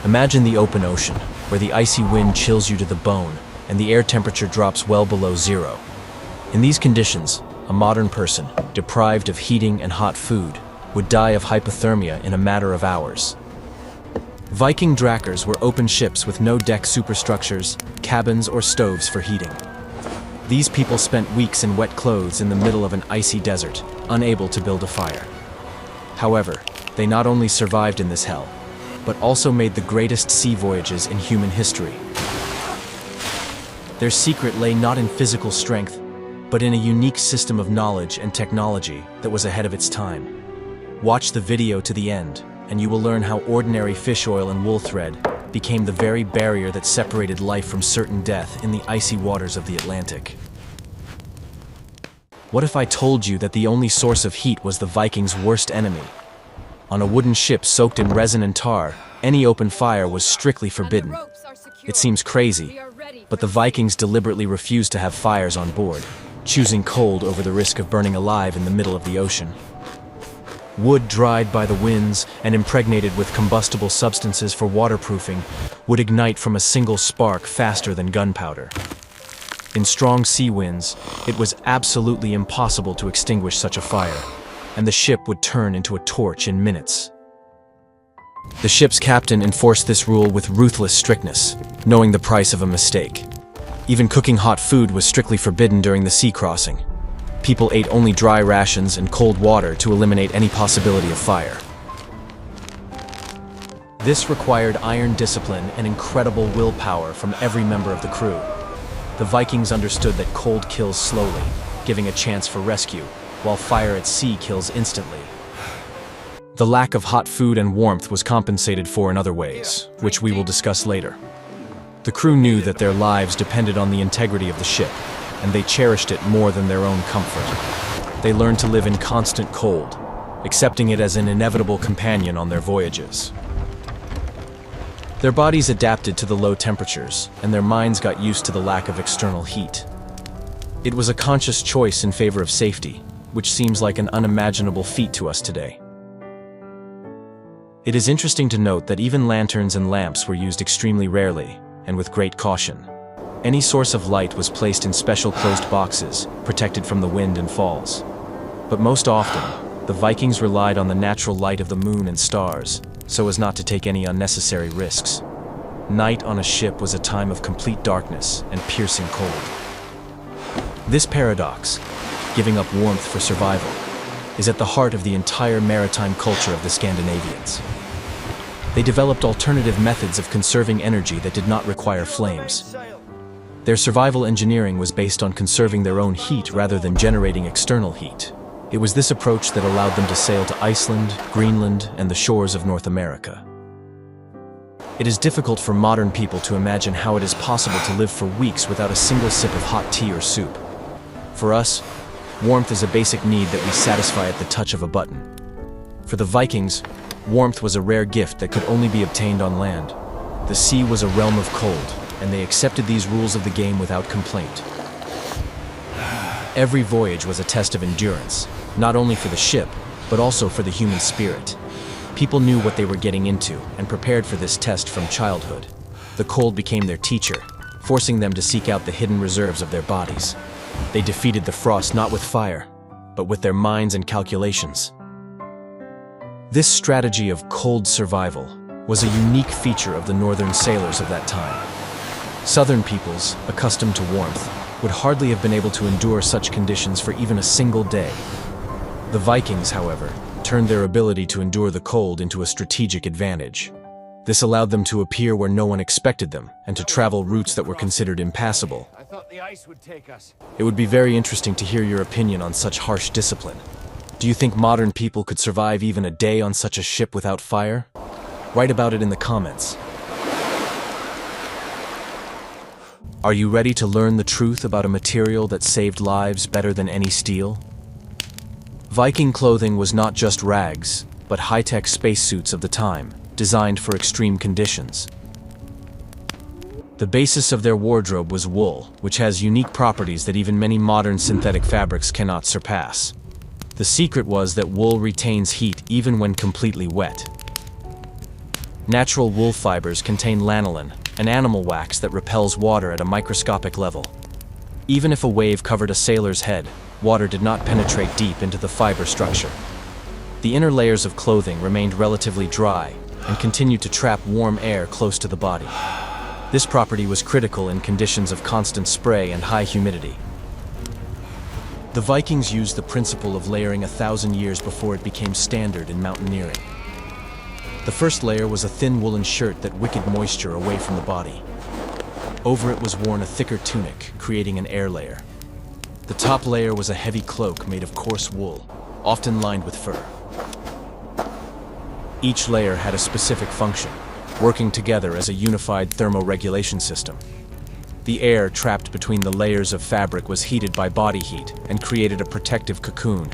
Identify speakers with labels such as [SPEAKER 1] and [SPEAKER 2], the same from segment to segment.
[SPEAKER 1] Imagine the open ocean, where the icy wind chills you to the bone and the air temperature drops well below zero. In these conditions, a modern person, deprived of heating and hot food, would die of hypothermia in a matter of hours. Viking drakkars were open ships with no deck superstructures, cabins, or stoves for heating. These people spent weeks in wet clothes in the middle of an icy desert, unable to build a fire. However, they not only survived in this hell, but also made the greatest sea voyages in human history. Their secret lay not in physical strength, but in a unique system of knowledge and technology that was ahead of its time. Watch the video to the end, and you will learn how ordinary fish oil and wool thread became the very barrier that separated life from certain death in the icy waters of the Atlantic. What if I told you that the only source of heat was the Vikings' worst enemy? On a wooden ship soaked in resin and tar, any open fire was strictly forbidden. It seems crazy, but the Vikings deliberately refused to have fires on board, choosing cold over the risk of burning alive in the middle of the ocean. Wood dried by the winds and impregnated with combustible substances for waterproofing would ignite from a single spark faster than gunpowder. In strong sea winds, it was absolutely impossible to extinguish such a fire, and the ship would turn into a torch in minutes. The ship's captain enforced this rule with ruthless strictness, knowing the price of a mistake. Even cooking hot food was strictly forbidden during the sea crossing. People ate only dry rations and cold water to eliminate any possibility of fire. This required iron discipline and incredible willpower from every member of the crew. The Vikings understood that cold kills slowly, giving a chance for rescue, while fire at sea kills instantly. The lack of hot food and warmth was compensated for in other ways, which we will discuss later. The crew knew that their lives depended on the integrity of the ship, and they cherished it more than their own comfort. They learned to live in constant cold, accepting it as an inevitable companion on their voyages. Their bodies adapted to the low temperatures, and their minds got used to the lack of external heat. It was a conscious choice in favor of safety, which seems like an unimaginable feat to us today. It is interesting to note that even lanterns and lamps were used extremely rarely, and with great caution. Any source of light was placed in special closed boxes, protected from the wind and falls. But most often, the Vikings relied on the natural light of the moon and stars, so as not to take any unnecessary risks. Night on a ship was a time of complete darkness and piercing cold. This paradox, giving up warmth for survival, is at the heart of the entire maritime culture of the Scandinavians. They developed alternative methods of conserving energy that did not require flames. Their survival engineering was based on conserving their own heat rather than generating external heat. It was this approach that allowed them to sail to Iceland, Greenland, and the shores of North America. It is difficult for modern people to imagine how it is possible to live for weeks without a single sip of hot tea or soup. For us, warmth is a basic need that we satisfy at the touch of a button. For the Vikings, warmth was a rare gift that could only be obtained on land. The sea was a realm of cold, and they accepted these rules of the game without complaint. Every voyage was a test of endurance, not only for the ship, but also for the human spirit. People knew what they were getting into and prepared for this test from childhood. The cold became their teacher, forcing them to seek out the hidden reserves of their bodies. They defeated the frost not with fire, but with their minds and calculations. This strategy of cold survival was a unique feature of the northern sailors of that time. Southern peoples, accustomed to warmth, would hardly have been able to endure such conditions for even a single day. The Vikings, however, turned their ability to endure the cold into a strategic advantage. This allowed them to appear where no one expected them, and to travel routes that were considered impassable.
[SPEAKER 2] I thought the ice would take us.
[SPEAKER 1] It would be very interesting to hear your opinion on such harsh discipline. Do you think modern people could survive even a day on such a ship without fire? Write about it in the comments. Are you ready to learn the truth about a material that saved lives better than any steel? Viking clothing was not just rags, but high-tech spacesuits of the time, designed for extreme conditions. The basis of their wardrobe was wool, which has unique properties that even many modern synthetic fabrics cannot surpass. The secret was that wool retains heat even when completely wet. Natural wool fibers contain lanolin, an animal wax that repels water at a microscopic level. Even if a wave covered a sailor's head, water did not penetrate deep into the fiber structure. The inner layers of clothing remained relatively dry and continued to trap warm air close to the body. This property was critical in conditions of constant spray and high humidity. The Vikings used the principle of layering 1,000 years before it became standard in mountaineering. The first layer was a thin woolen shirt that wickeded moisture away from the body. Over it was worn a thicker tunic, creating an air layer. The top layer was a heavy cloak made of coarse wool, often lined with fur. Each layer had a specific function, working together as a unified thermoregulation system. The air trapped between the layers of fabric was heated by body heat and created a protective cocoon.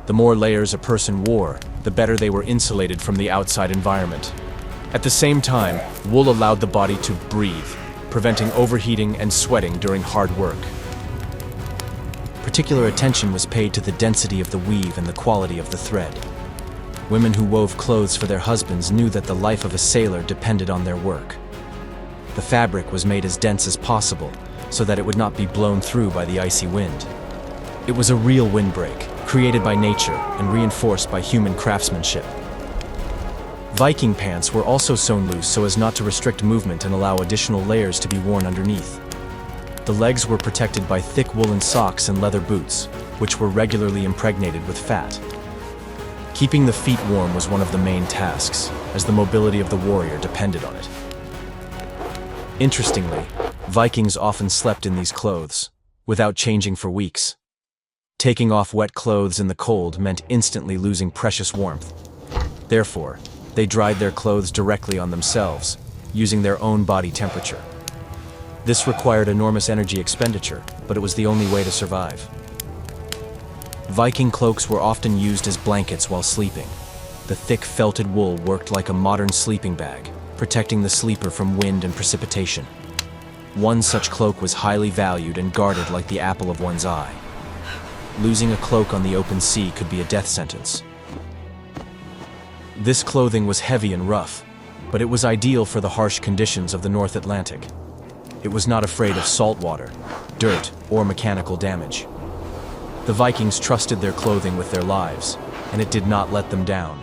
[SPEAKER 1] The more layers a person wore, the better they were insulated from the outside environment. At the same time, wool allowed the body to breathe, preventing overheating and sweating during hard work. Particular attention was paid to the density of the weave and the quality of the thread. Women who wove clothes for their husbands knew that the life of a sailor depended on their work. The fabric was made as dense as possible so that it would not be blown through by the icy wind. It was a real windbreak, created by nature and reinforced by human craftsmanship. Viking pants were also sewn loose so as not to restrict movement and allow additional layers to be worn underneath. The legs were protected by thick woolen socks and leather boots, which were regularly impregnated with fat. Keeping the feet warm was one of the main tasks, as the mobility of the warrior depended on it. Interestingly, Vikings often slept in these clothes, without changing for weeks. Taking off wet clothes in the cold meant instantly losing precious warmth. Therefore, they dried their clothes directly on themselves, using their own body temperature. This required enormous energy expenditure, but it was the only way to survive. Viking cloaks were often used as blankets while sleeping. The thick felted wool worked like a modern sleeping bag, protecting the sleeper from wind and precipitation. One such cloak was highly valued and guarded like the apple of one's eye. Losing a cloak on the open sea could be a death sentence. This clothing was heavy and rough, but it was ideal for the harsh conditions of the North Atlantic. It was not afraid of salt water, dirt, or mechanical damage. The Vikings trusted their clothing with their lives, and it did not let them down.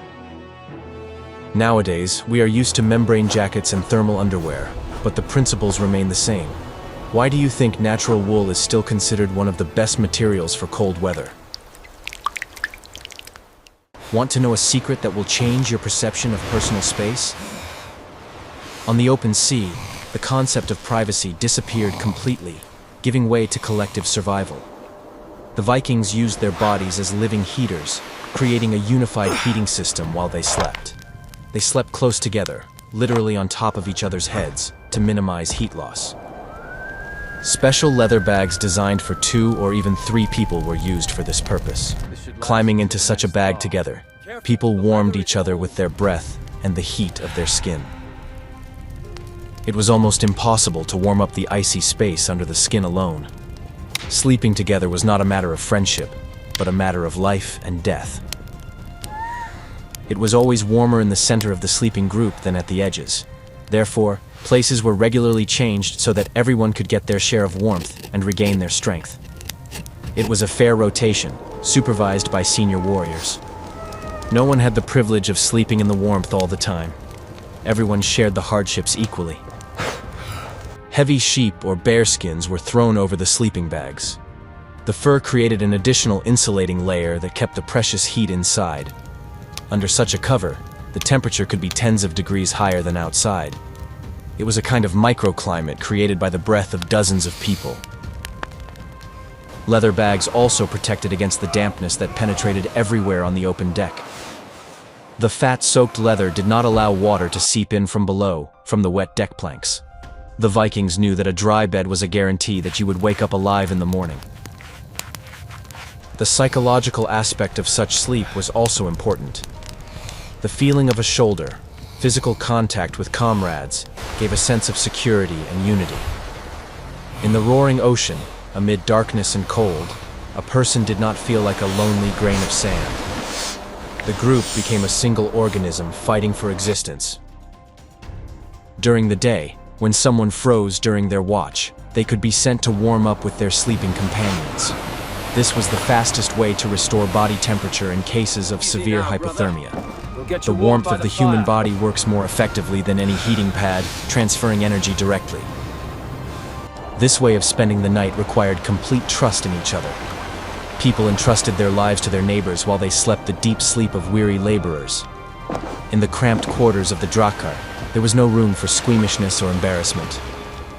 [SPEAKER 1] Nowadays, we are used to membrane jackets and thermal underwear, but the principles remain the same. Why do you think natural wool is still considered one of the best materials for cold weather? Want to know a secret that will change your perception of personal space? On the open sea, the concept of privacy disappeared completely, giving way to collective survival. The Vikings used their bodies as living heaters, creating a unified heating system while they slept. They slept close together, literally on top of each other's heads, to minimize heat loss. Special leather bags designed for 2 or even 3 people were used for this purpose. Climbing into such a bag together, people warmed each other with their breath and the heat of their skin. It was almost impossible to warm up the icy space under the skin alone. Sleeping together was not a matter of friendship, but a matter of life and death. It was always warmer in the center of the sleeping group than at the edges. Therefore, places were regularly changed so that everyone could get their share of warmth and regain their strength. It was a fair rotation, supervised by senior warriors. No one had the privilege of sleeping in the warmth all the time. Everyone shared the hardships equally. Heavy sheep or bear skins were thrown over the sleeping bags. The fur created an additional insulating layer that kept the precious heat inside. Under such a cover, the temperature could be tens of degrees higher than outside. It was a kind of microclimate created by the breath of dozens of people. Leather bags also protected against the dampness that penetrated everywhere on the open deck. The fat-soaked leather did not allow water to seep in from below, from the wet deck planks. The Vikings knew that a dry bed was a guarantee that you would wake up alive in the morning. The psychological aspect of such sleep was also important. The feeling of a shoulder, physical contact with comrades, gave a sense of security and unity. In the roaring ocean, amid darkness and cold, a person did not feel like a lonely grain of sand. The group became a single organism fighting for existence, During the day, when someone froze during their watch, they could be sent to warm up with their sleeping companions. This was the fastest way to restore body temperature in cases of severe hypothermia. The warmth of the human body works more effectively than any heating pad, transferring energy directly. This way of spending the night required complete trust in each other. People entrusted their lives to their neighbors while they slept the deep sleep of weary laborers. In the cramped quarters of the Drakkar, there was no room for squeamishness or embarrassment.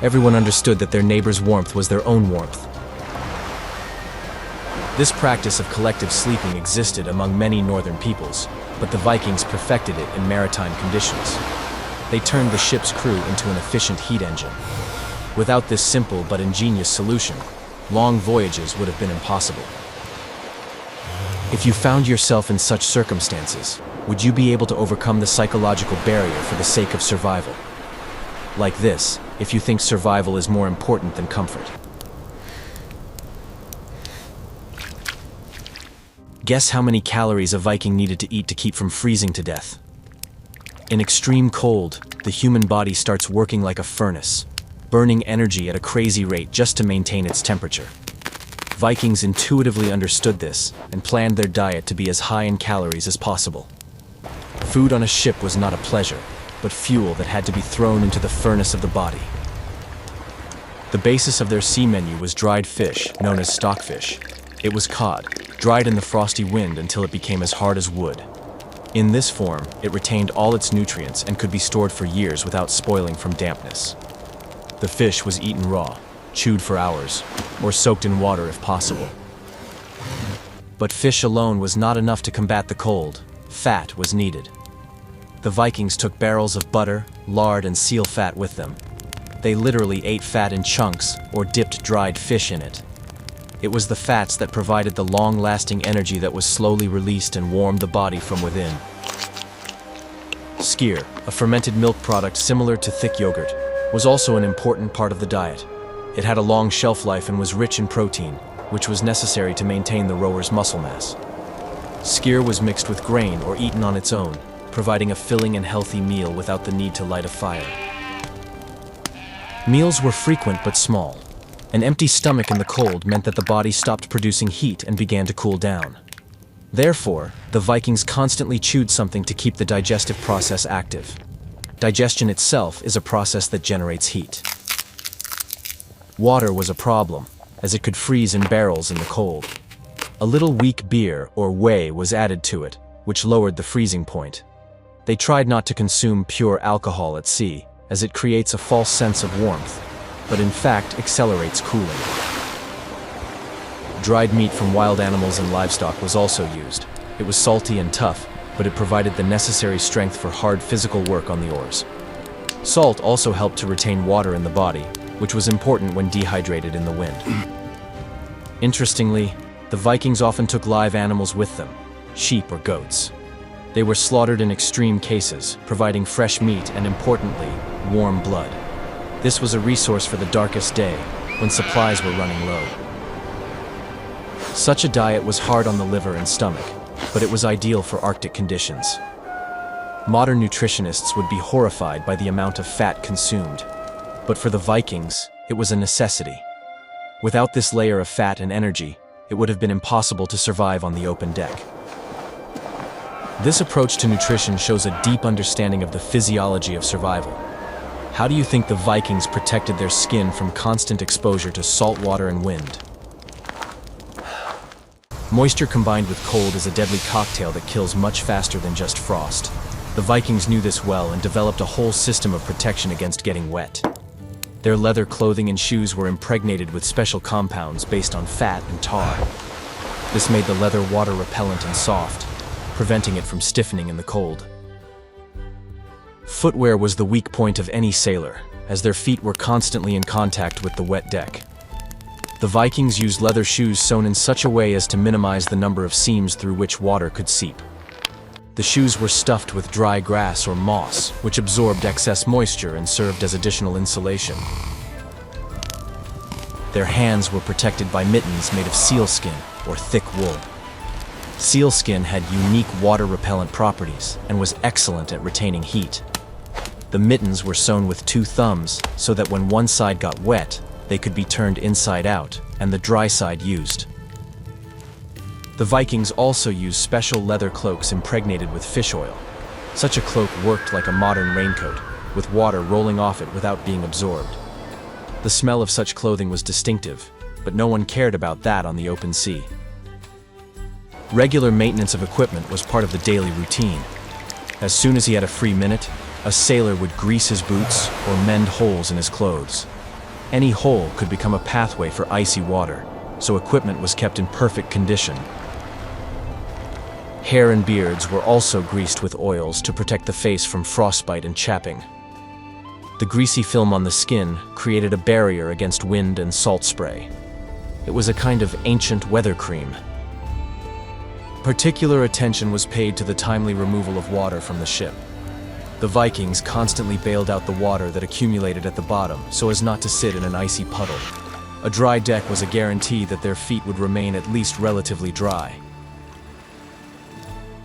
[SPEAKER 1] Everyone understood that their neighbor's warmth was their own warmth. This practice of collective sleeping existed among many northern peoples, but the Vikings perfected it in maritime conditions. They turned the ship's crew into an efficient heat engine. Without this simple but ingenious solution, long voyages would have been impossible. If you found yourself in such circumstances, would you be able to overcome the psychological barrier for the sake of survival? Like this, if you think survival is more important than comfort. Guess how many calories a Viking needed to eat to keep from freezing to death. In extreme cold, the human body starts working like a furnace, burning energy at a crazy rate just to maintain its temperature. Vikings intuitively understood this and planned their diet to be as high in calories as possible. Food on a ship was not a pleasure, but fuel that had to be thrown into the furnace of the body. The basis of their sea menu was dried fish, known as stockfish. It was cod, dried in the frosty wind until it became as hard as wood. In this form, it retained all its nutrients and could be stored for years without spoiling from dampness. The fish was eaten raw, chewed for hours, or soaked in water if possible. But fish alone was not enough to combat the cold. Fat was needed. The Vikings took barrels of butter, lard, and seal fat with them. They literally ate fat in chunks or dipped dried fish in it. It was the fats that provided the long-lasting energy that was slowly released and warmed the body from within. Skyr, a fermented milk product similar to thick yogurt, was also an important part of the diet. It had a long shelf life and was rich in protein, which was necessary to maintain the rower's muscle mass. Skyr was mixed with grain or eaten on its own, providing a filling and healthy meal without the need to light a fire. Meals were frequent but small. An empty stomach in the cold meant that the body stopped producing heat and began to cool down. Therefore, the Vikings constantly chewed something to keep the digestive process active. Digestion itself is a process that generates heat. Water was a problem, as it could freeze in barrels in the cold. A little weak beer or whey was added to it, which lowered the freezing point. They tried not to consume pure alcohol at sea, as it creates a false sense of warmth, but in fact accelerates cooling. Dried meat from wild animals and livestock was also used. It was salty and tough, but it provided the necessary strength for hard physical work on the oars. Salt also helped to retain water in the body, which was important when dehydrated in the wind. Interestingly, the Vikings often took live animals with them, sheep or goats. They were slaughtered in extreme cases, providing fresh meat and, importantly, warm blood. This was a resource for the darkest day, when supplies were running low. Such a diet was hard on the liver and stomach, but it was ideal for Arctic conditions. Modern nutritionists would be horrified by the amount of fat consumed, but for the Vikings, it was a necessity. Without this layer of fat and energy, it would have been impossible to survive on the open deck. This approach to nutrition shows a deep understanding of the physiology of survival. How do you think the Vikings protected their skin from constant exposure to salt water and wind? Moisture combined with cold is a deadly cocktail that kills much faster than just frost. The Vikings knew this well and developed a whole system of protection against getting wet. Their leather clothing and shoes were impregnated with special compounds based on fat and tar. This made the leather water repellent and soft, preventing it from stiffening in the cold. Footwear was the weak point of any sailor, as their feet were constantly in contact with the wet deck. The Vikings used leather shoes sewn in such a way as to minimize the number of seams through which water could seep. The shoes were stuffed with dry grass or moss, which absorbed excess moisture and served as additional insulation. Their hands were protected by mittens made of sealskin or thick wool. Sealskin had unique water-repellent properties and was excellent at retaining heat. The mittens were sewn with 2 thumbs so that when one side got wet, they could be turned inside out and the dry side used. The Vikings also used special leather cloaks impregnated with fish oil. Such a cloak worked like a modern raincoat, with water rolling off it without being absorbed. The smell of such clothing was distinctive, but no one cared about that on the open sea. Regular maintenance of equipment was part of the daily routine. As soon as he had a free minute, a sailor would grease his boots or mend holes in his clothes. Any hole could become a pathway for icy water, so equipment was kept in perfect condition. Hair and beards were also greased with oils to protect the face from frostbite and chapping. The greasy film on the skin created a barrier against wind and salt spray. It was a kind of ancient weather cream. Particular attention was paid to the timely removal of water from the ship. The Vikings constantly bailed out the water that accumulated at the bottom so as not to sit in an icy puddle. A dry deck was a guarantee that their feet would remain at least relatively dry.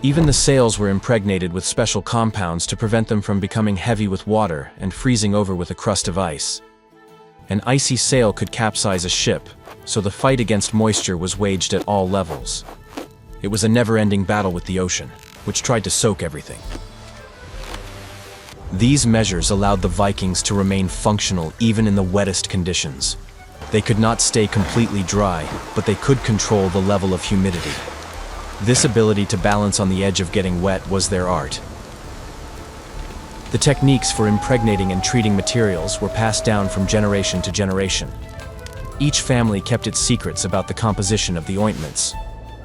[SPEAKER 1] Even the sails were impregnated with special compounds to prevent them from becoming heavy with water and freezing over with a crust of ice. An icy sail could capsize a ship, so the fight against moisture was waged at all levels. It was a never-ending battle with the ocean, which tried to soak everything. These measures allowed the Vikings to remain functional even in the wettest conditions. They could not stay completely dry, but they could control the level of humidity. This ability to balance on the edge of getting wet was their art. The techniques for impregnating and treating materials were passed down from generation to generation. Each family kept its secrets about the composition of the ointments.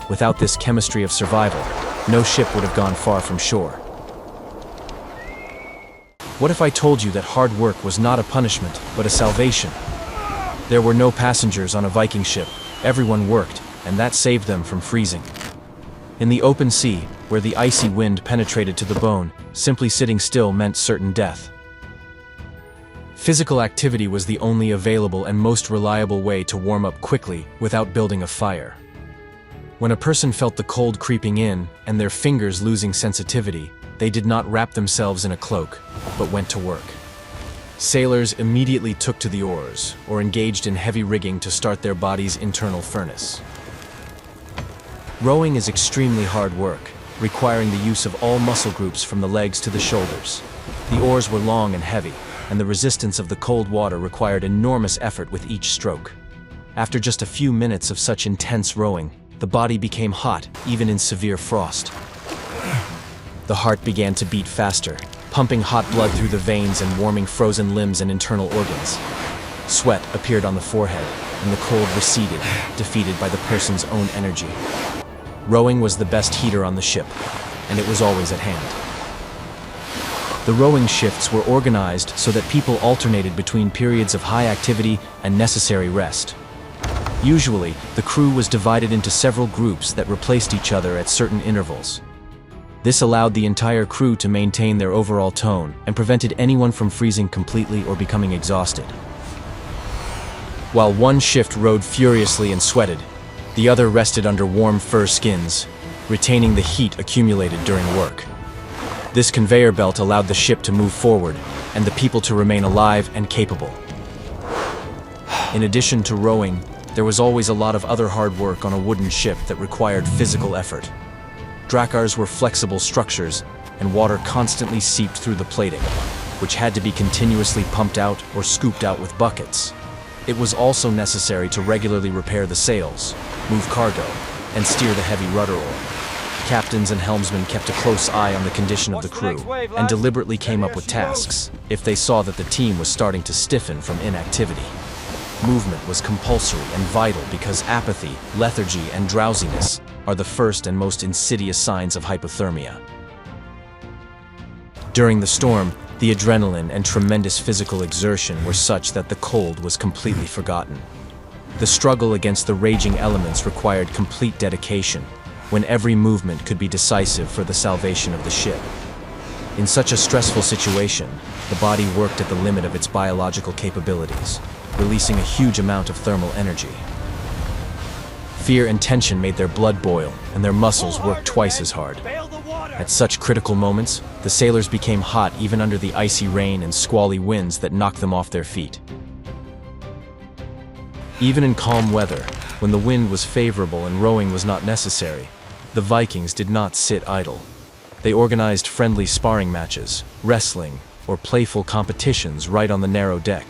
[SPEAKER 1] Without this chemistry of survival, no ship would have gone far from shore. What if I told you that hard work was not a punishment, but a salvation? There were no passengers on a Viking ship. Everyone worked, and that saved them from freezing. In the open sea, where the icy wind penetrated to the bone, simply sitting still meant certain death. Physical activity was the only available and most reliable way to warm up quickly without building a fire. When a person felt the cold creeping in and their fingers losing sensitivity, they did not wrap themselves in a cloak, but went to work. Sailors immediately took to the oars or engaged in heavy rigging to start their body's internal furnace. Rowing is extremely hard work, requiring the use of all muscle groups from the legs to the shoulders. The oars were long and heavy, and the resistance of the cold water required enormous effort with each stroke. After just a few minutes of such intense rowing, the body became hot, even in severe frost. The heart began to beat faster, pumping hot blood through the veins and warming frozen limbs and internal organs. Sweat appeared on the forehead, and the cold receded, defeated by the person's own energy. Rowing was the best heater on the ship, and it was always at hand. The rowing shifts were organized so that people alternated between periods of high activity and necessary rest. Usually, the crew was divided into several groups that replaced each other at certain intervals. This allowed the entire crew to maintain their overall tone and prevented anyone from freezing completely or becoming exhausted. While one shift rowed furiously and sweated, the other rested under warm fur skins, retaining the heat accumulated during work. This conveyor belt allowed the ship to move forward and the people to remain alive and capable. In addition to rowing, there was always a lot of other hard work on a wooden ship that required physical effort. Dracars were flexible structures, and water constantly seeped through the plating, which had to be continuously pumped out or scooped out with buckets. It was also necessary to regularly repair the sails, move cargo, and steer the heavy rudder oar. Captains and helmsmen kept a close eye on the condition of the crew and deliberately came up with tasks if they saw that the team was starting to stiffen from inactivity. Movement was compulsory and vital because apathy, lethargy, and drowsiness are the first and most insidious signs of hypothermia. During the storm, the adrenaline and tremendous physical exertion were such that the cold was completely forgotten. The struggle against the raging elements required complete dedication, when every movement could be decisive for the salvation of the ship. In such a stressful situation, the body worked at the limit of its biological capabilities, releasing a huge amount of thermal energy. Fear and tension made their blood boil, and their muscles worked twice as hard. At such critical moments, the sailors became hot even under the icy rain and squally winds that knocked them off their feet. Even in calm weather, when the wind was favorable and rowing was not necessary, the Vikings did not sit idle. They organized friendly sparring matches, wrestling, or playful competitions right on the narrow deck.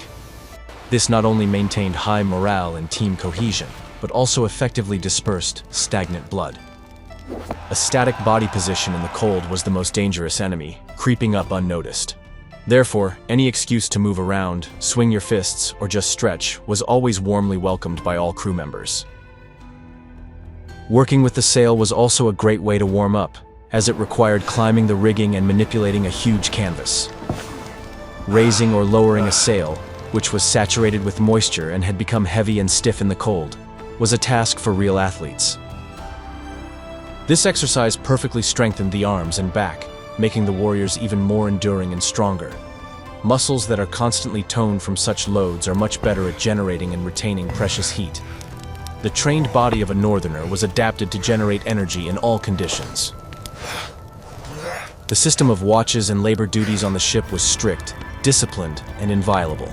[SPEAKER 1] This not only maintained high morale and team cohesion, but also effectively dispersed stagnant blood. A static body position in the cold was the most dangerous enemy, creeping up unnoticed. Therefore, any excuse to move around, swing your fists, or just stretch was always warmly welcomed by all crew members. Working with the sail was also a great way to warm up, as it required climbing the rigging and manipulating a huge canvas. Raising or lowering a sail, which was saturated with moisture and had become heavy and stiff in the cold, was a task for real athletes. This exercise perfectly strengthened the arms and back, making the warriors even more enduring and stronger. Muscles that are constantly toned from such loads are much better at generating and retaining precious heat. The trained body of a northerner was adapted to generate energy in all conditions. The system of watches and labor duties on the ship was strict, disciplined, and inviolable.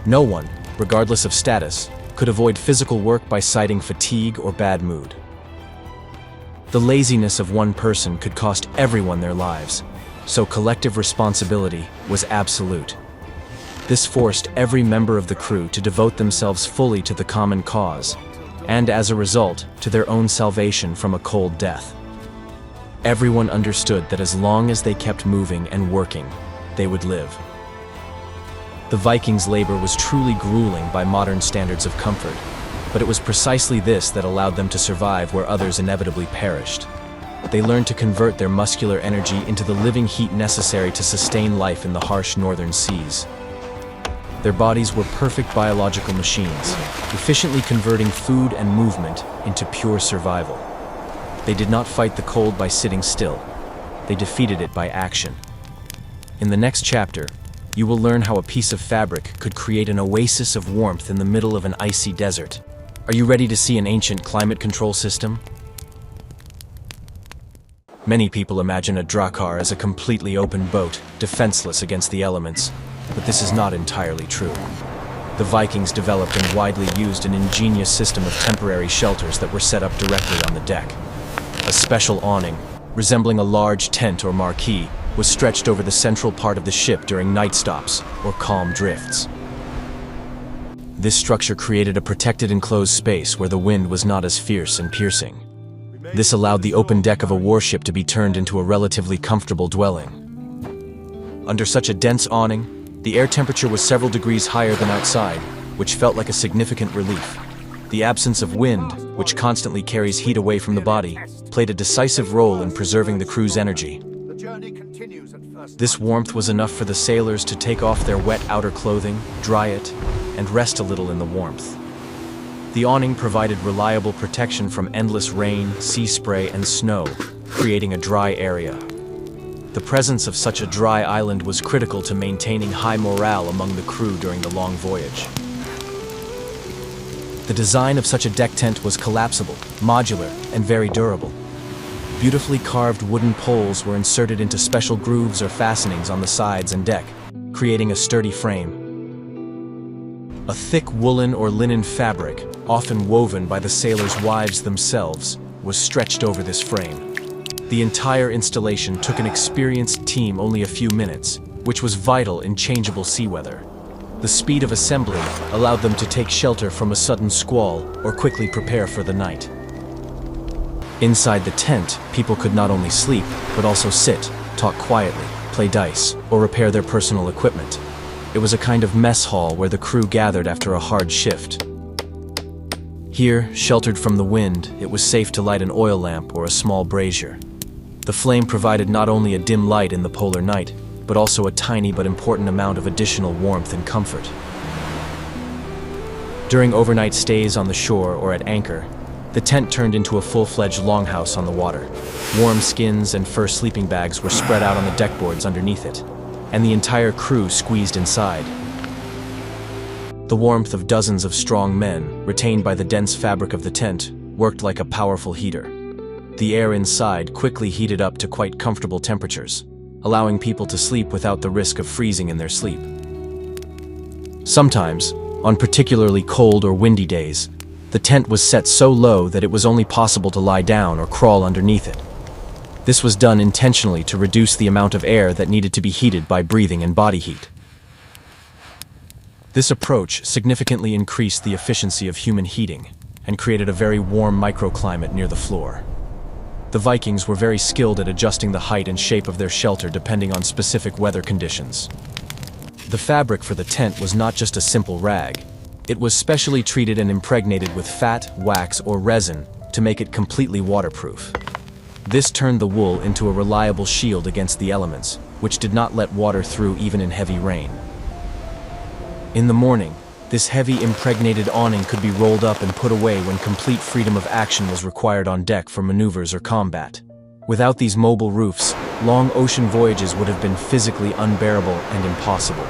[SPEAKER 1] No one, regardless of status, could avoid physical work by citing fatigue or bad mood. The laziness of one person could cost everyone their lives, so collective responsibility was absolute. This forced every member of the crew to devote themselves fully to the common cause, and as a result, to their own salvation from a cold death. Everyone understood that as long as they kept moving and working, they would live. The Vikings' labor was truly grueling by modern standards of comfort, but it was precisely this that allowed them to survive where others inevitably perished. They learned to convert their muscular energy into the living heat necessary to sustain life in the harsh northern seas. Their bodies were perfect biological machines, efficiently converting food and movement into pure survival. They did not fight the cold by sitting still. They defeated it by action. In the next chapter, you will learn how a piece of fabric could create an oasis of warmth in the middle of an icy desert. Are you ready to see an ancient climate control system? Many people imagine a drakkar as a completely open boat, defenseless against the elements, but this is not entirely true. The Vikings developed and widely used an ingenious system of temporary shelters that were set up directly on the deck. A special awning, resembling a large tent or marquee, was stretched over the central part of the ship during night stops or calm drifts. This structure created a protected enclosed space where the wind was not as fierce and piercing. This allowed the open deck of a warship to be turned into a relatively comfortable dwelling. Under such a dense awning, the air temperature was several degrees higher than outside, which felt like a significant relief. The absence of wind, which constantly carries heat away from the body, played a decisive role in preserving the crew's energy. This warmth was enough for the sailors to take off their wet outer clothing, dry it, and rest a little in the warmth. The awning provided reliable protection from endless rain, sea spray, and snow, creating a dry area. The presence of such a dry island was critical to maintaining high morale among the crew during the long voyage. The design of such a deck tent was collapsible, modular, and very durable. Beautifully carved wooden poles were inserted into special grooves or fastenings on the sides and deck, creating a sturdy frame. A thick woolen or linen fabric, often woven by the sailors' wives themselves, was stretched over this frame. The entire installation took an experienced team only a few minutes, which was vital in changeable sea weather. The speed of assembly allowed them to take shelter from a sudden squall or quickly prepare for the night. Inside the tent, people could not only sleep, but also sit, talk quietly, play dice, or repair their personal equipment. It was a kind of mess hall where the crew gathered after a hard shift. Here, sheltered from the wind, it was safe to light an oil lamp or a small brazier. The flame provided not only a dim light in the polar night, but also a tiny but important amount of additional warmth and comfort. During overnight stays on the shore or at anchor, the tent turned into a full-fledged longhouse on the water. Warm skins and fur sleeping bags were spread out on the deckboards underneath it, and the entire crew squeezed inside. The warmth of dozens of strong men, retained by the dense fabric of the tent, worked like a powerful heater. The air inside quickly heated up to quite comfortable temperatures, allowing people to sleep without the risk of freezing in their sleep. Sometimes, on particularly cold or windy days, the tent was set so low that it was only possible to lie down or crawl underneath it. This was done intentionally to reduce the amount of air that needed to be heated by breathing and body heat. This approach significantly increased the efficiency of human heating and created a very warm microclimate near the floor. The Vikings were very skilled at adjusting the height and shape of their shelter depending on specific weather conditions. The fabric for the tent was not just a simple rag. It was specially treated and impregnated with fat, wax, or resin to make it completely waterproof. This turned the wool into a reliable shield against the elements, which did not let water through even in heavy rain. In the morning, this heavy impregnated awning could be rolled up and put away when complete freedom of action was required on deck for maneuvers or combat. Without these mobile roofs, long ocean voyages would have been physically unbearable and impossible.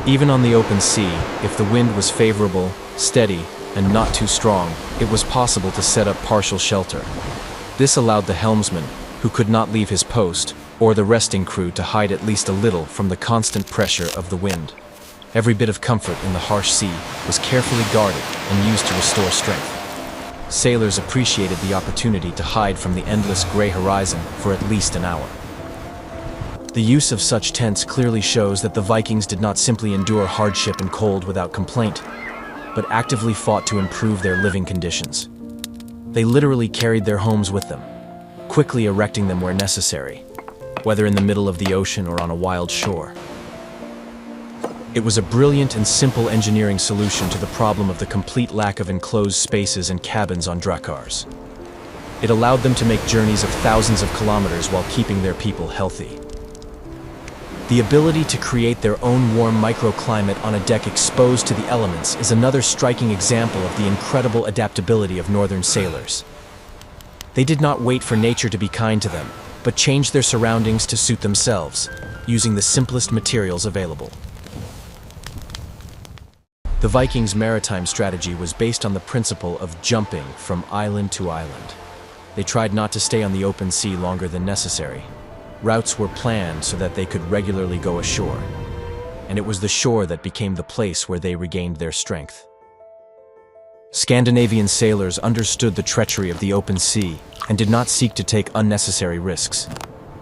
[SPEAKER 1] Even on the open sea, if the wind was favorable, steady, and not too strong, it was possible to set up partial shelter. This allowed the helmsman, who could not leave his post, or the resting crew to hide at least a little from the constant pressure of the wind. Every bit of comfort in the harsh sea was carefully guarded and used to restore strength. Sailors appreciated the opportunity to hide from the endless gray horizon for at least an hour. The use of such tents clearly shows that the Vikings did not simply endure hardship and cold without complaint, but actively fought to improve their living conditions. They literally carried their homes with them, quickly erecting them where necessary, whether in the middle of the ocean or on a wild shore. It was a brilliant and simple engineering solution to the problem of the complete lack of enclosed spaces and cabins on Drakars. It allowed them to make journeys of thousands of kilometers while keeping their people healthy. The ability to create their own warm microclimate on a deck exposed to the elements is another striking example of the incredible adaptability of northern sailors. They did not wait for nature to be kind to them, but changed their surroundings to suit themselves, using the simplest materials available. The Vikings' maritime strategy was based on the principle of jumping from island to island. They tried not to stay on the open sea longer than necessary. Routes were planned so that they could regularly go ashore, and it was the shore that became the place where they regained their strength. Scandinavian sailors understood the treachery of the open sea and did not seek to take unnecessary risks.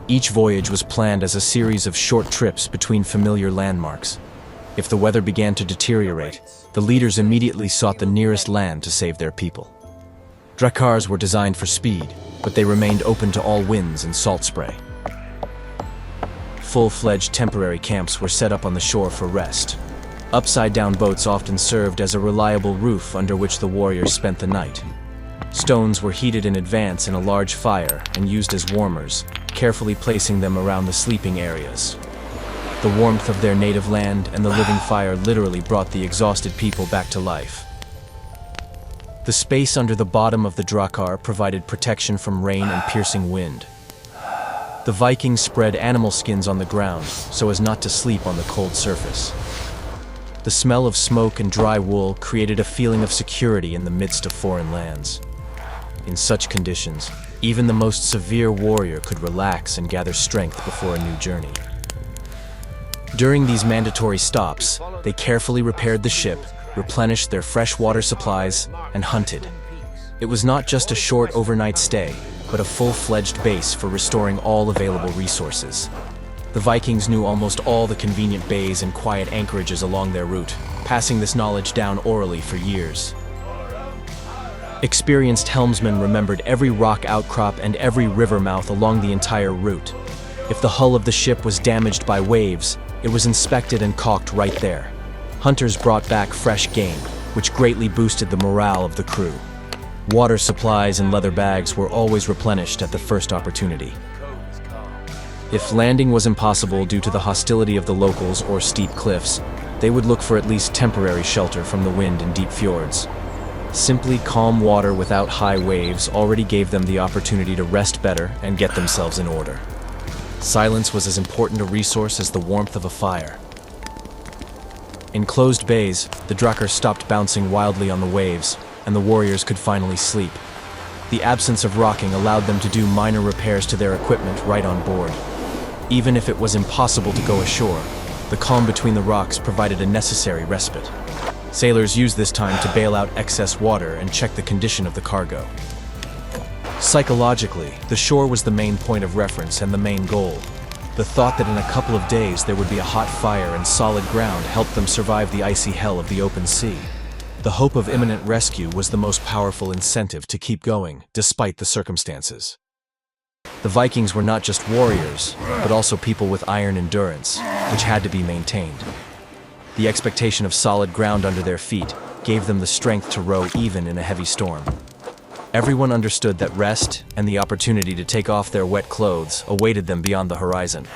[SPEAKER 1] Each voyage was planned as a series of short trips between familiar landmarks. If the weather began to deteriorate, the leaders immediately sought the nearest land to save their people. Drakars were designed for speed, but they remained open to all winds and salt spray. Full-fledged temporary camps were set up on the shore for rest. Upside-down boats often served as a reliable roof under which the warriors spent the night. Stones were heated in advance in a large fire and used as warmers, carefully placing them around the sleeping areas. The warmth of their native land and the living fire literally brought the exhausted people back to life. The space under the bottom of the Drakar provided protection from rain and piercing wind. The Vikings spread animal skins on the ground so as not to sleep on the cold surface. The smell of smoke and dry wool created a feeling of security in the midst of foreign lands. In such conditions, even the most severe warrior could relax and gather strength before a new journey. During these mandatory stops, they carefully repaired the ship, replenished their fresh water supplies, and hunted. It was not just a short overnight stay, but a full-fledged base for restoring all available resources. The Vikings knew almost all the convenient bays and quiet anchorages along their route, passing this knowledge down orally for years. Experienced helmsmen remembered every rock outcrop and every river mouth along the entire route. If the hull of the ship was damaged by waves, it was inspected and caulked right there. Hunters brought back fresh game, which greatly boosted the morale of the crew. Water supplies and leather bags were always replenished at the first opportunity. If landing was impossible due to the hostility of the locals or steep cliffs, they would look for at least temporary shelter from the wind in deep fjords. Simply calm water without high waves already gave them the opportunity to rest better and get themselves in order. Silence was as important a resource as the warmth of a fire. In closed bays, the Drakar stopped bouncing wildly on the waves, and the warriors could finally sleep. The absence of rocking allowed them to do minor repairs to their equipment right on board. Even if it was impossible to go ashore, the calm between the rocks provided a necessary respite. Sailors used this time to bail out excess water and check the condition of the cargo. Psychologically, the shore was the main point of reference and the main goal. The thought that in a couple of days there would be a hot fire and solid ground helped them survive the icy hell of the open sea. The hope of imminent rescue was the most powerful incentive to keep going, despite the circumstances. The Vikings were not just warriors, but also people with iron endurance, which had to be maintained. The expectation of solid ground under their feet gave them the strength to row even in a heavy storm. Everyone understood that rest and the opportunity to take off their wet clothes awaited them beyond the horizon.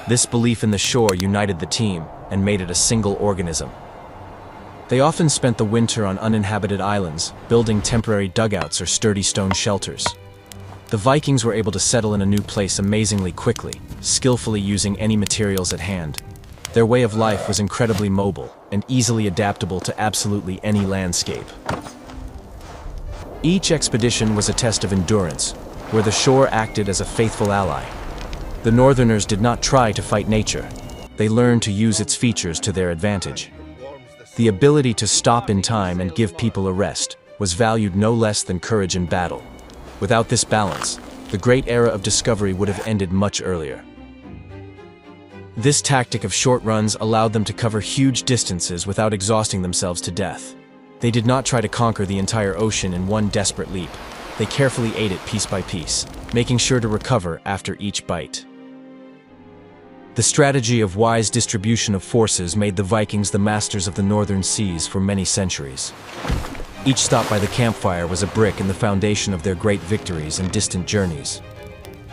[SPEAKER 1] This belief in the shore united the team and made it a single organism. They often spent the winter on uninhabited islands, building temporary dugouts or sturdy stone shelters. The Vikings were able to settle in a new place amazingly quickly, skillfully using any materials at hand. Their way of life was incredibly mobile and easily adaptable to absolutely any landscape. Each expedition was a test of endurance, where the shore acted as a faithful ally. The Northerners did not try to fight nature. They learned to use its features to their advantage. The ability to stop in time and give people a rest was valued no less than courage in battle. Without this balance, the great era of discovery would have ended much earlier. This tactic of short runs allowed them to cover huge distances without exhausting themselves to death. They did not try to conquer the entire ocean in one desperate leap. They carefully ate it piece by piece, making sure to recover after each bite. The strategy of wise distribution of forces made the Vikings the masters of the northern seas for many centuries. Each stop by the campfire was a brick in the foundation of their great victories and distant journeys.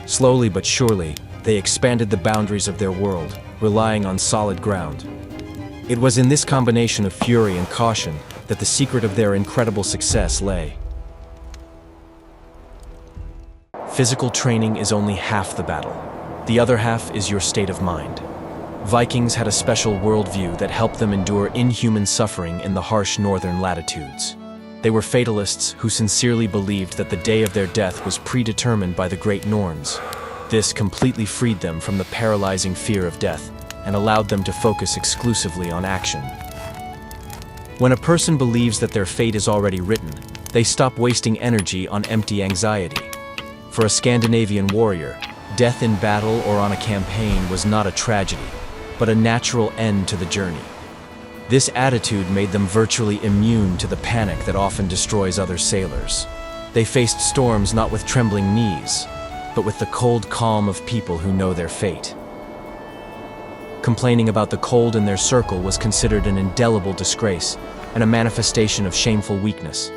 [SPEAKER 1] Slowly but surely, they expanded the boundaries of their world, relying on solid ground. It was in this combination of fury and caution that the secret of their incredible success lay. Physical training is only half the battle. The other half is your state of mind. Vikings had a special worldview that helped them endure inhuman suffering in the harsh northern latitudes. They were fatalists who sincerely believed that the day of their death was predetermined by the great Norns. This completely freed them from the paralyzing fear of death and allowed them to focus exclusively on action. When a person believes that their fate is already written, they stop wasting energy on empty anxiety. For a Scandinavian warrior, death in battle or on a campaign was not a tragedy, but a natural end to the journey. This attitude made them virtually immune to the panic that often destroys other sailors. They faced storms not with trembling knees, but with the cold calm of people who know their fate. Complaining about the cold in their circle was considered an indelible disgrace and a manifestation of shameful weakness.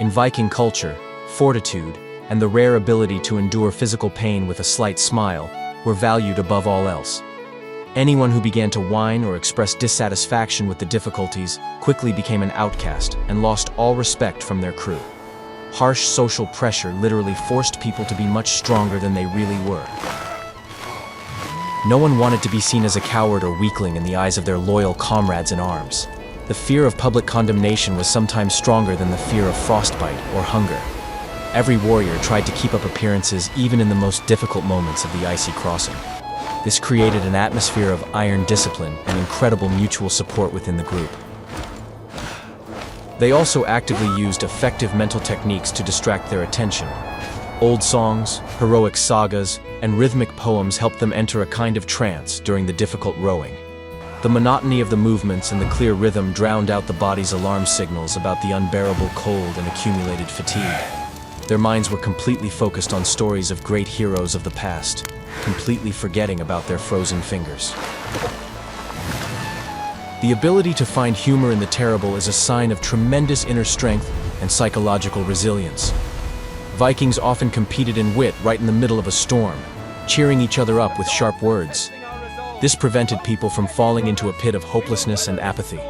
[SPEAKER 1] In Viking culture, fortitude and the rare ability to endure physical pain with a slight smile were valued above all else. Anyone who began to whine or express dissatisfaction with the difficulties quickly became an outcast and lost all respect from their crew. Harsh social pressure literally forced people to be much stronger than they really were. No one wanted to be seen as a coward or weakling in the eyes of their loyal comrades in arms. The fear of public condemnation was sometimes stronger than the fear of frostbite or hunger. Every warrior tried to keep up appearances even in the most difficult moments of the icy crossing. This created an atmosphere of iron discipline and incredible mutual support within the group. They also actively used effective mental techniques to distract their attention. Old songs, heroic sagas, and rhythmic poems helped them enter a kind of trance during the difficult rowing. The monotony of the movements and the clear rhythm drowned out the body's alarm signals about the unbearable cold and accumulated fatigue. Their minds were completely focused on stories of great heroes of the past, completely forgetting about their frozen fingers. The ability to find humor in the terrible is a sign of tremendous inner strength and psychological resilience. Vikings often competed in wit right in the middle of a storm, cheering each other up with sharp words. This prevented people from falling into a pit of hopelessness and apathy.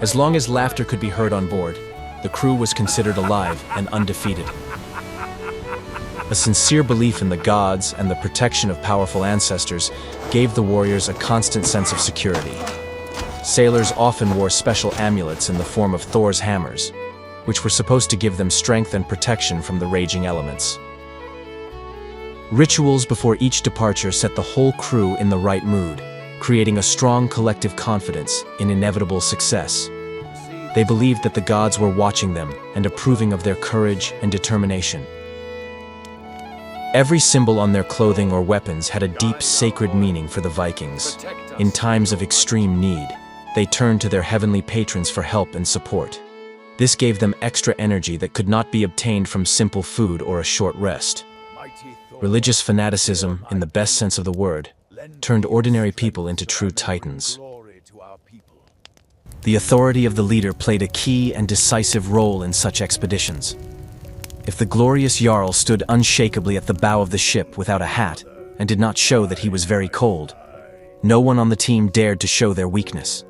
[SPEAKER 1] As long as laughter could be heard on board, the crew was considered alive and undefeated. A sincere belief in the gods and the protection of powerful ancestors gave the warriors a constant sense of security. Sailors often wore special amulets in the form of Thor's hammers. which were supposed to give them strength and protection from the raging elements. Rituals before each departure set the whole crew in the right mood, creating a strong collective confidence in inevitable success. They believed that the gods were watching them and approving of their courage and determination. Every symbol on their clothing or weapons had a deep sacred meaning for the Vikings. In times of extreme need, they turned to their heavenly patrons for help and support. This gave them extra energy that could not be obtained from simple food or a short rest. Religious fanaticism, in the best sense of the word, turned ordinary people into true titans. The authority of the leader played a key and decisive role in such expeditions. If the glorious Jarl stood unshakably at the bow of the ship without a hat and did not show that he was very cold, no one on the team dared to show their weakness.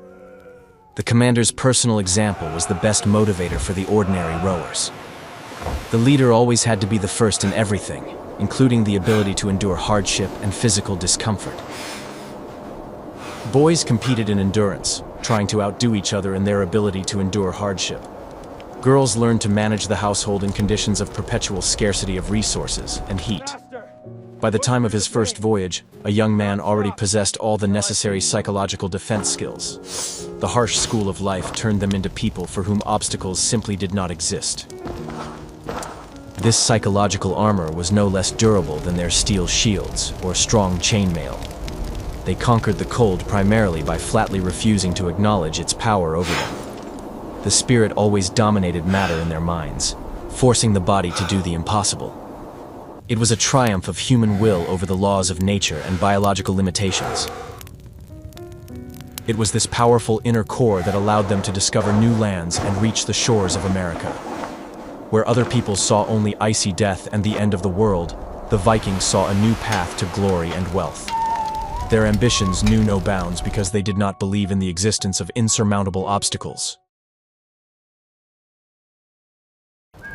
[SPEAKER 1] The commander's personal example was the best motivator for the ordinary rowers. The leader always had to be the first in everything, including the ability to endure hardship and physical discomfort. Boys competed in endurance, trying to outdo each other in their ability to endure hardship. Girls learned to manage the household in conditions of perpetual scarcity of resources and heat. By the time of his first voyage, a young man already possessed all the necessary psychological defense skills. The harsh school of life turned them into people for whom obstacles simply did not exist. This psychological armor was no less durable than their steel shields or strong chainmail. They conquered the cold primarily by flatly refusing to acknowledge its power over them. The spirit always dominated matter in their minds, forcing the body to do the impossible. It was a triumph of human will over the laws of nature and biological limitations. It was this powerful inner core that allowed them to discover new lands and reach the shores of America. Where other people saw only icy death and the end of the world, the Vikings saw a new path to glory and wealth. Their ambitions knew no bounds because they did not believe in the existence of insurmountable obstacles.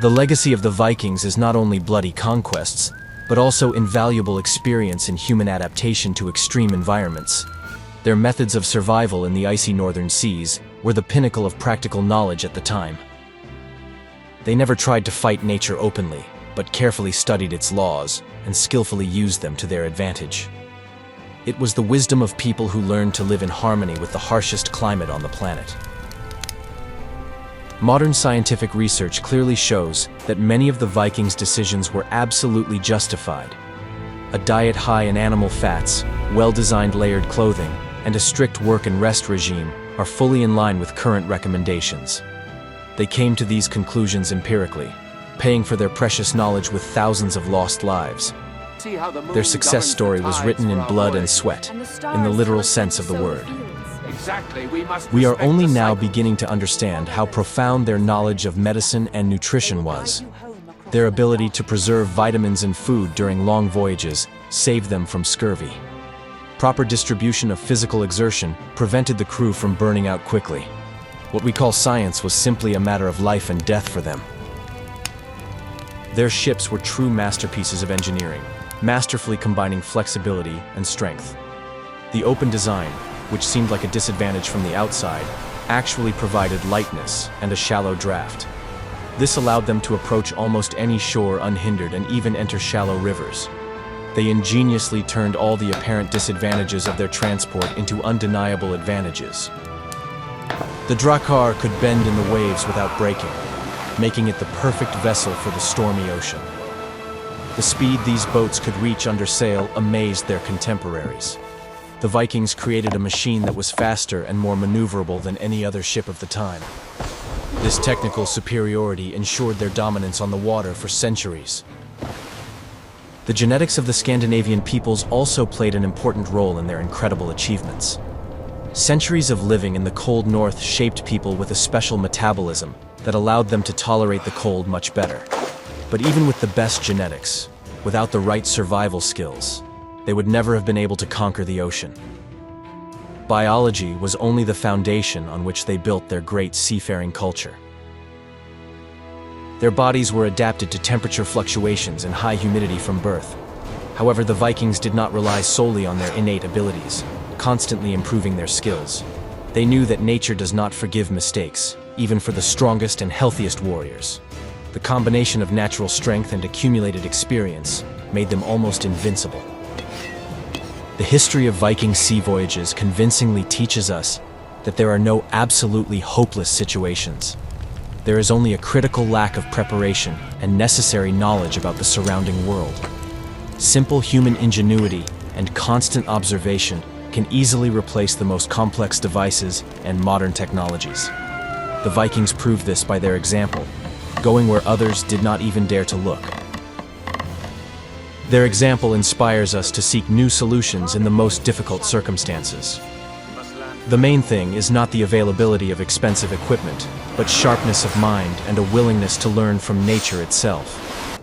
[SPEAKER 1] The legacy of the Vikings is not only bloody conquests, but also invaluable experience in human adaptation to extreme environments. Their methods of survival in the icy northern seas were the pinnacle of practical knowledge at the time. They never tried to fight nature openly, but carefully studied its laws and skillfully used them to their advantage. It was the wisdom of people who learned to live in harmony with the harshest climate on the planet. Modern scientific research clearly shows that many of the Vikings' decisions were absolutely justified. A diet high in animal fats, well-designed layered clothing, and a strict work and rest regime are fully in line with current recommendations. They came to these conclusions empirically, paying for their precious knowledge with thousands of lost lives. Their success story was written in blood and sweat, in the literal sense of the word. We are only now beginning to understand how profound their knowledge of medicine and nutrition was. Their ability to preserve vitamins in food during long voyages saved them from scurvy. Proper distribution of physical exertion prevented the crew from burning out quickly. What we call science was simply a matter of life and death for them. Their ships were true masterpieces of engineering, masterfully combining flexibility and strength. The open design, which seemed like a disadvantage from the outside, actually provided lightness and a shallow draft. This allowed them to approach almost any shore unhindered and even enter shallow rivers. They ingeniously turned all the apparent disadvantages of their transport into undeniable advantages. The Drakkar could bend in the waves without breaking, making it the perfect vessel for the stormy ocean. The speed these boats could reach under sail amazed their contemporaries. The Vikings created a machine that was faster and more maneuverable than any other ship of the time. This technical superiority ensured their dominance on the water for centuries. The genetics of the Scandinavian peoples also played an important role in their incredible achievements. Centuries of living in the cold north shaped people with a special metabolism that allowed them to tolerate the cold much better. But even with the best genetics, without the right survival skills, they would never have been able to conquer the ocean. Biology was only the foundation on which they built their great seafaring culture. Their bodies were adapted to temperature fluctuations and high humidity from birth. However, the Vikings did not rely solely on their innate abilities, constantly improving their skills. They knew that nature does not forgive mistakes, even for the strongest and healthiest warriors. The combination of natural strength and accumulated experience made them almost invincible. The history of Viking sea voyages convincingly teaches us that there are no absolutely hopeless situations. There is only a critical lack of preparation and necessary knowledge about the surrounding world. Simple human ingenuity and constant observation can easily replace the most complex devices and modern technologies. The Vikings proved this by their example, going where others did not even dare to look. Their example inspires us to seek new solutions in the most difficult circumstances. The main thing is not the availability of expensive equipment, but sharpness of mind and a willingness to learn from nature itself.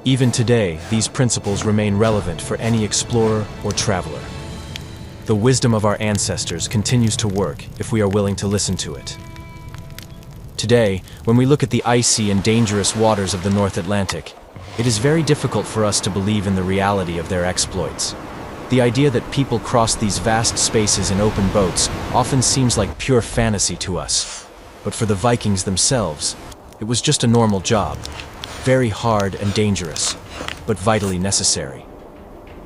[SPEAKER 1] Even today, these principles remain relevant for any explorer or traveler. The wisdom of our ancestors continues to work if we are willing to listen to it. Today, when we look at the icy and dangerous waters of the North Atlantic, it is very difficult for us to believe in the reality of their exploits. The idea that people cross these vast spaces in open boats often seems like pure fantasy to us. But for the Vikings themselves, it was just a normal job, very hard and dangerous, but vitally necessary.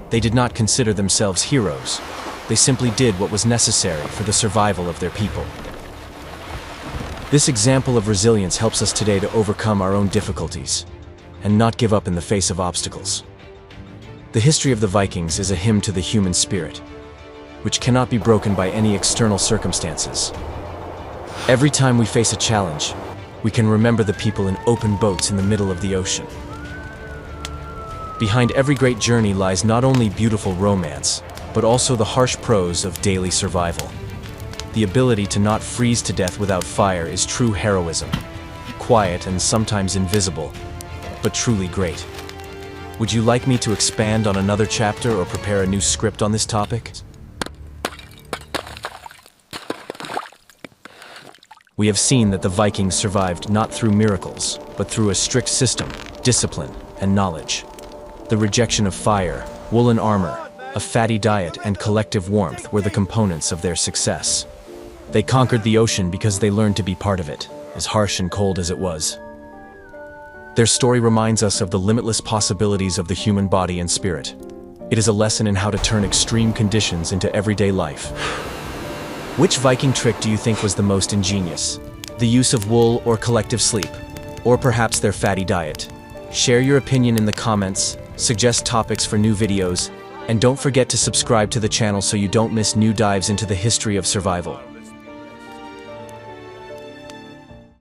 [SPEAKER 1] They did not consider themselves heroes. They simply did what was necessary for the survival of their people. This example of resilience helps us today to overcome our own difficulties and not give up in the face of obstacles. The history of the Vikings is a hymn to the human spirit, which cannot be broken by any external circumstances. Every time we face a challenge, we can remember the people in open boats in the middle of the ocean. Behind every great journey lies not only beautiful romance, but also the harsh prose of daily survival. The ability to not freeze to death without fire is true heroism, quiet and sometimes invisible, but truly great. Would you like me to expand on another chapter or prepare a new script on this topic? We have seen that the Vikings survived not through miracles, but through a strict system, discipline, and knowledge. The rejection of fire, woolen armor, a fatty diet, and collective warmth were the components of their success. They conquered the ocean because they learned to be part of it, as harsh and cold as it was. Their story reminds us of the limitless possibilities of the human body and spirit. It is a lesson in how to turn extreme conditions into everyday life. Which Viking trick do you think was the most ingenious? The use of wool or collective sleep? Or perhaps their fatty diet? Share your opinion in the comments, suggest topics for new videos, and don't forget to subscribe to the channel so you don't miss new dives into the history of survival.